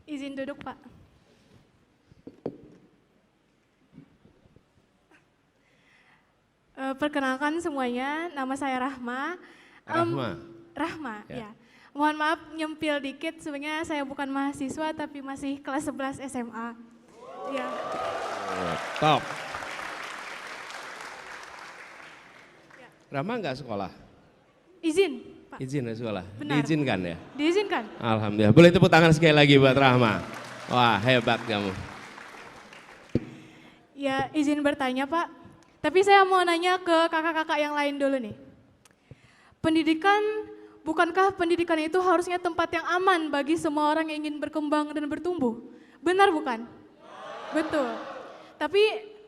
Izin duduk, Pak. Perkenalkan semuanya, nama saya Rahma. Rahma. Rahma, Ya. ya. Mohon maaf nyempil dikit, sebenarnya saya bukan mahasiswa tapi masih kelas 11 SMA. Ya. Top. Rahma nggak sekolah? Izin, Pak. Izin ya sekolah? Benar. Diizinkan ya? Diizinkan. Alhamdulillah. Boleh tepuk tangan sekali lagi buat Rahma. Wah, hebat kamu. Ya, izin bertanya, Pak. Tapi saya mau nanya ke kakak-kakak yang lain dulu nih. Pendidikan, bukankah pendidikan itu harusnya tempat yang aman bagi semua orang yang ingin berkembang dan bertumbuh? Benar bukan? Betul. Tapi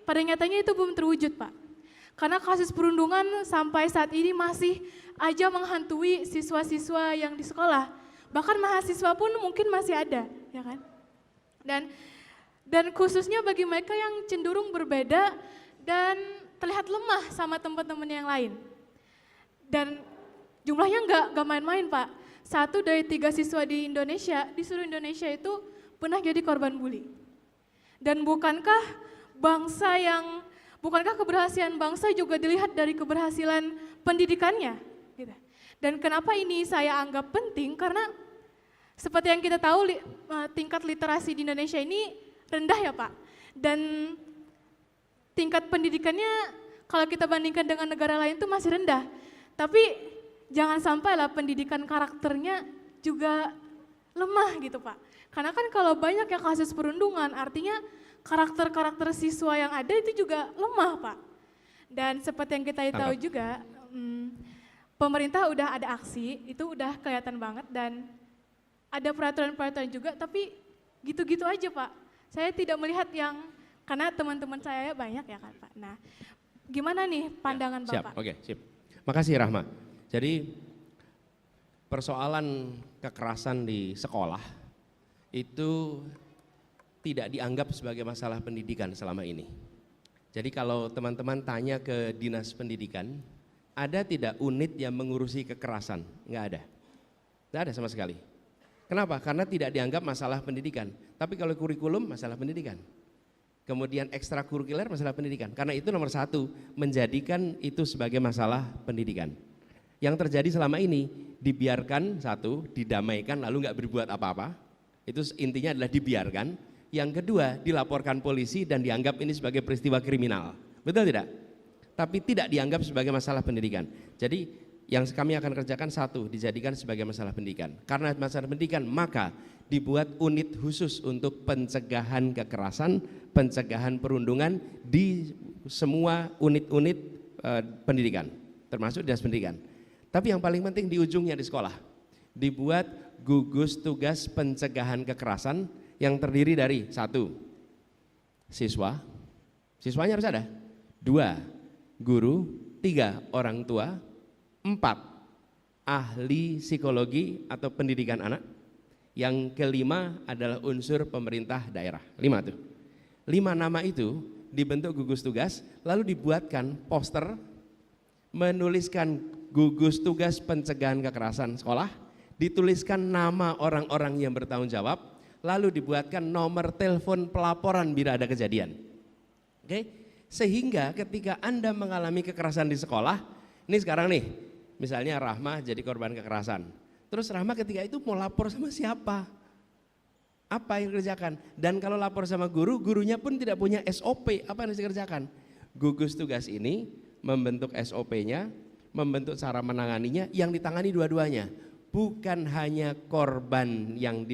pada nyatanya itu belum terwujud, Pak. Karena kasus perundungan sampai saat ini masih aja menghantui siswa-siswa yang di sekolah. Bahkan mahasiswa pun mungkin masih ada, ya kan? Dan khususnya bagi mereka yang cenderung berbeda dan terlihat lemah sama teman-teman yang lain. Dan jumlahnya nggak main-main, Pak. 1 dari 3 siswa di Indonesia, di seluruh Indonesia itu pernah jadi korban bully. Dan bukankah keberhasilan bangsa juga dilihat dari keberhasilan pendidikannya? Gitu. Dan kenapa ini saya anggap penting? Karena seperti yang kita tahu tingkat literasi di Indonesia ini rendah ya, Pak. Dan tingkat pendidikannya kalau kita bandingkan dengan negara lain itu masih rendah. Tapi jangan sampailah pendidikan karakternya juga lemah gitu, Pak. Karena kan kalau banyak yang kasus perundungan artinya karakter-karakter siswa yang ada itu juga lemah, Pak. Dan seperti yang kita tahu juga, pemerintah udah ada aksi, itu udah kelihatan banget dan ada peraturan-peraturan juga, tapi gitu-gitu aja, Pak. Saya tidak melihat yang, karena teman-teman saya banyak ya kan, Pak. Nah, gimana nih pandangan Siap, Bapak? oke, sip. Makasih Rahma. Jadi persoalan kekerasan di sekolah itu tidak dianggap sebagai masalah pendidikan selama ini. Jadi kalau teman-teman tanya ke Dinas Pendidikan, ada tidak unit yang mengurusi kekerasan? Enggak ada. Enggak ada sama sekali. Kenapa? Karena tidak dianggap masalah pendidikan. Tapi kalau kurikulum masalah pendidikan. Kemudian ekstrakurikuler masalah pendidikan. Karena itu nomor 1, menjadikan itu sebagai masalah pendidikan. Yang terjadi selama ini dibiarkan, 1, didamaikan lalu nggak berbuat apa-apa. Itu intinya adalah dibiarkan. Yang kedua, dilaporkan polisi dan dianggap ini sebagai peristiwa kriminal. Betul tidak? Tapi tidak dianggap sebagai masalah pendidikan. Jadi yang kami akan kerjakan 1, dijadikan sebagai masalah pendidikan. Karena masalah pendidikan, maka dibuat unit khusus untuk pencegahan kekerasan, pencegahan perundungan di semua unit-unit pendidikan, termasuk dinas pendidikan. Tapi yang paling penting di ujungnya di sekolah, dibuat gugus tugas pencegahan kekerasan yang terdiri dari 1, siswa, siswanya harus ada, 2, guru, 3, orang tua, 4, ahli psikologi atau pendidikan anak, yang kelima adalah unsur pemerintah daerah. 5 tuh. 5 nama itu dibentuk gugus tugas, lalu dibuatkan poster menuliskan gugus tugas pencegahan kekerasan sekolah, dituliskan nama orang-orang yang bertanggung jawab, lalu dibuatkan nomor telepon pelaporan bila ada kejadian. Oke? Sehingga ketika Anda mengalami kekerasan di sekolah, ini sekarang nih, misalnya Rahma jadi korban kekerasan. Terus Rahma ketika itu mau lapor sama siapa? Apa yang dikerjakan? Dan kalau lapor sama guru, gurunya pun tidak punya SOP, apa yang harus dikerjakan? Gugus tugas ini membentuk SOP-nya, membentuk cara menanganinya, yang ditangani dua-duanya. Bukan hanya korban yang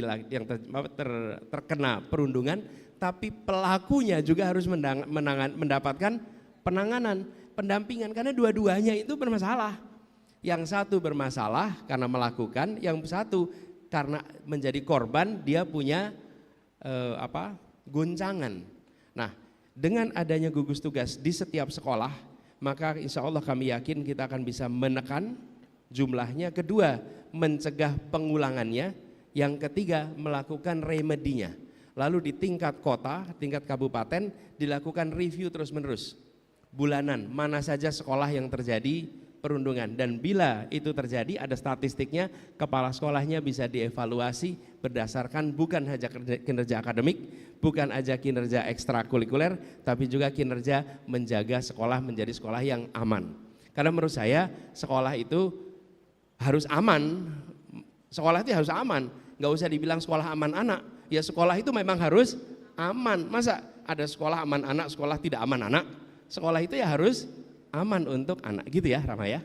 terkena perundungan, tapi pelakunya juga harus mendapatkan penanganan, pendampingan, karena dua-duanya itu bermasalah. Yang 1 bermasalah karena melakukan, yang 1 karena menjadi korban dia punya goncangan. Nah, dengan adanya gugus tugas di setiap sekolah, maka insya Allah kami yakin kita akan bisa menekan jumlahnya. Kedua, mencegah pengulangannya. Yang ketiga, melakukan remedinya. Lalu di tingkat kota, tingkat kabupaten dilakukan review terus-menerus. Bulanan, mana saja sekolah yang terjadi perundungan. Dan bila itu terjadi, ada statistiknya, kepala sekolahnya bisa dievaluasi berdasarkan bukan hanya kinerja akademik, bukan aja kinerja ekstrakurikuler, tapi juga kinerja menjaga sekolah menjadi sekolah yang aman. Karena menurut saya sekolah itu harus aman, sekolah itu harus aman, nggak usah dibilang sekolah aman anak, ya sekolah itu memang harus aman. Masa ada sekolah aman anak, sekolah tidak aman anak? Sekolah itu ya harus aman untuk anak, gitu ya Rama ya.